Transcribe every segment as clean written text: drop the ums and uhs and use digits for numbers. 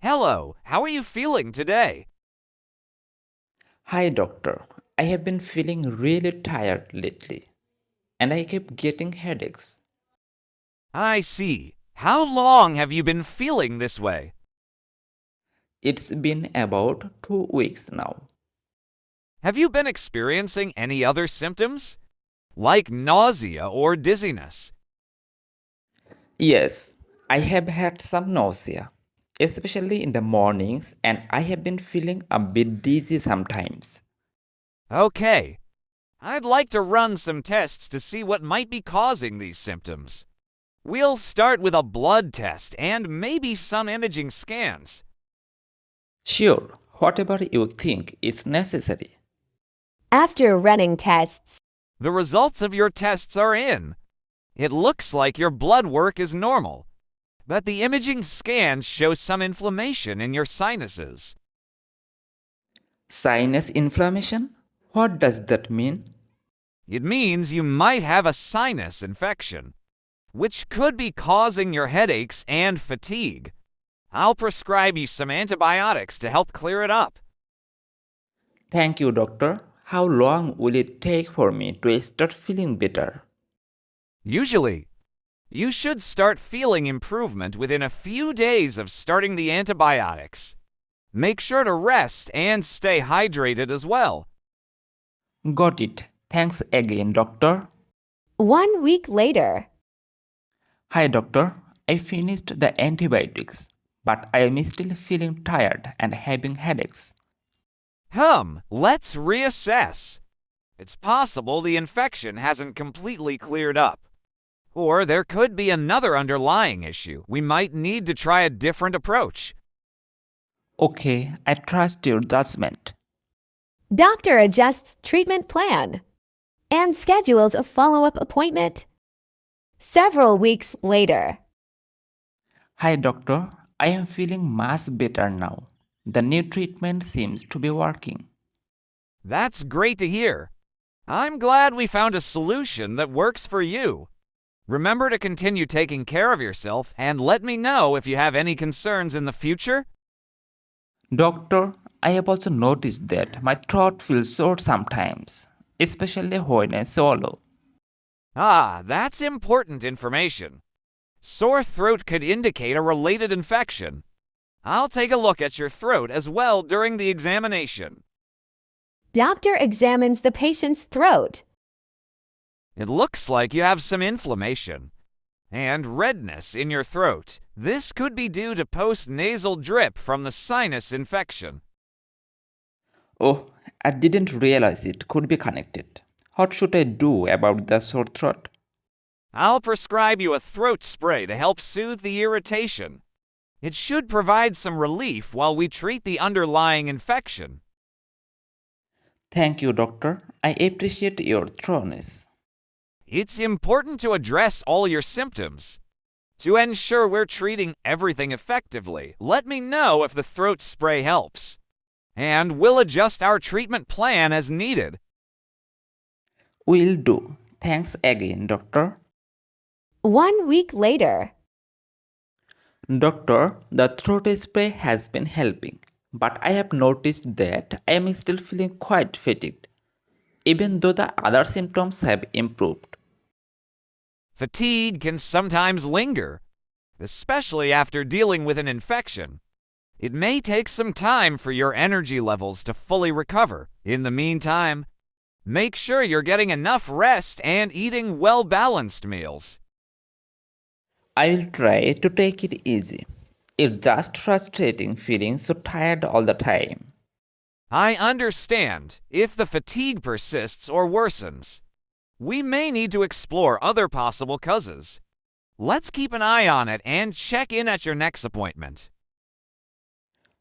Hello, how are you feeling today? Hi, doctor. I have been feeling really tired lately, and I keep getting headaches. I see. How long have you been feeling this way? It's been about 2 weeks now. Have you been experiencing any other symptoms? Like nausea or dizziness? Yes, I have had some nausea, especially in the mornings, and I have been feeling a bit dizzy sometimes. Okay, I'd like to run some tests to see what might be causing these symptoms. We'll start with a blood test and maybe some imaging scans. Sure, whatever you think is necessary. After running tests, The results of your tests are in. It looks like your blood work is normal, but the imaging scans show some inflammation in your sinuses. Sinus inflammation? What does that mean? It means you might have a sinus infection, which could be causing your headaches and fatigue. I'll prescribe you some antibiotics to help clear it up. Thank you, doctor. How long will it take for me to start feeling better? Usually, you should start feeling improvement within a few days of starting the antibiotics. Make sure to rest and stay hydrated as well. Got it. Thanks again, doctor. 1 week later, Hi, doctor. I finished the antibiotics, but I am still feeling tired and having headaches. Let's reassess. It's possible the infection hasn't completely cleared up. Or there could be another underlying issue. We might need to try a different approach. Okay, I trust your judgment. doctor adjusts treatment plan and schedules a follow-up appointment. Several weeks later, Hi, doctor. I am feeling much better now. The new treatment seems to be working. That's great to hear. I'm glad we found a solution that works for you. Remember to continue taking care of yourself and let me know if you have any concerns in the future. Doctor, I have also noticed that my throat feels sore sometimes, especially when I swallow. That's important information. Sore throat could indicate a related infection. I'll take a look at your throat as well during the examination. doctor examines the patient's throat. It looks like you have some inflammation and redness in your throat. This could be due to post-nasal drip from the sinus infection. Oh, I didn't realize it could be connected. What should I do about the sore throat? I'll prescribe you a throat spray to help soothe the irritation. It should provide some relief while we treat the underlying infection. Thank you, doctor. I appreciate your thoroughness. It's important to address all your symptoms. To ensure we're treating everything effectively, let me know if the throat spray helps. And we'll adjust our treatment plan as needed. Will do. Thanks again, doctor. 1 week later, Doctor, the throat spray has been helping, but I have noticed that I am still feeling quite fatigued, even though the other symptoms have improved. Fatigue can sometimes linger, especially after dealing with an infection. It may take some time for your energy levels to fully recover. In the meantime, make sure you're getting enough rest and eating well-balanced meals. I will try to take it easy. It's just frustrating feeling so tired all the time. I understand if the fatigue persists or worsens. We may need to explore other possible causes. Let's keep an eye on it and check in at your next appointment.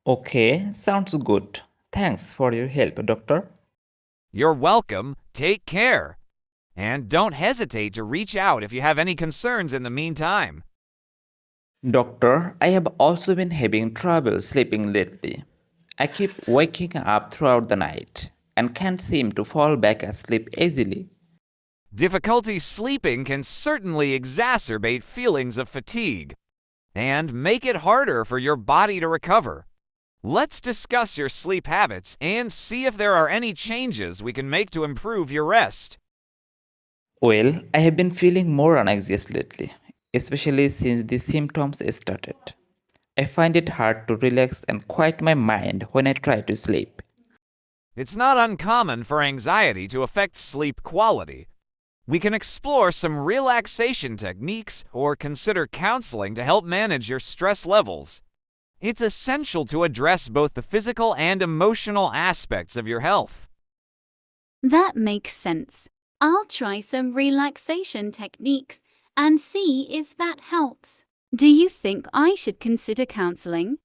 Okay, sounds good. Thanks for your help, doctor. You're welcome. Take care. And don't hesitate to reach out if you have any concerns in the meantime. Doctor, I have also been having trouble sleeping lately. I keep waking up throughout the night and can't seem to fall back asleep easily. Difficulty sleeping can certainly exacerbate feelings of fatigue. and make it harder for your body to recover. Let's discuss your sleep habits and see if there are any changes we can make to improve your rest. Well, I have been feeling more anxious lately, especially since the symptoms started. I find it hard to relax and quiet my mind when I try to sleep. It's not uncommon for anxiety to affect sleep quality. We can explore some relaxation techniques or consider counseling to help manage your stress levels. It's essential to address both the physical and emotional aspects of your health. That makes sense. I'll try some relaxation techniques and see if that helps. Do you think I should consider counseling?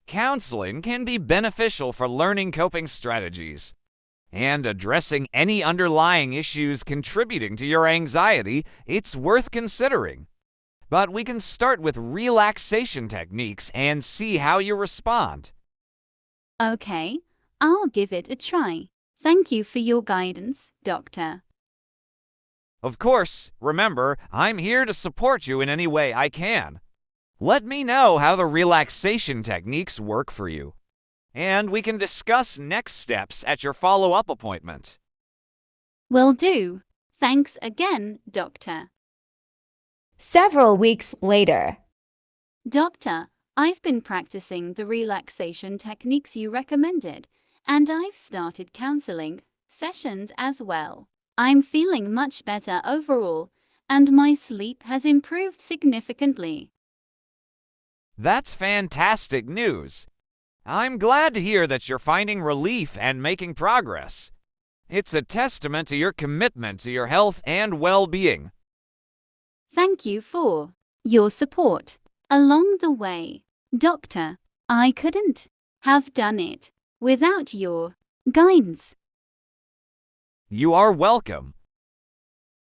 Counseling can be beneficial for learning coping strategies and addressing any underlying issues contributing to your anxiety. It's worth considering. But we can start with relaxation techniques and see how you respond. Okay, I'll give it a try. Thank you for your guidance, Doctor. Of course, remember, I'm here to support you in any way I can. Let me know how the relaxation techniques work for you, and we can discuss next steps at your follow-up appointment. Will do. Thanks again, Doctor. Several weeks later. Doctor, I've been practicing the relaxation techniques you recommended, and I've started counseling sessions as well. I'm feeling much better overall, and my sleep has improved significantly. That's fantastic news. I'm glad to hear that you're finding relief and making progress. It's a testament to your commitment to your health and well-being. Thank you for your support along the way, Doctor. I couldn't have done it without your guidance. You are welcome.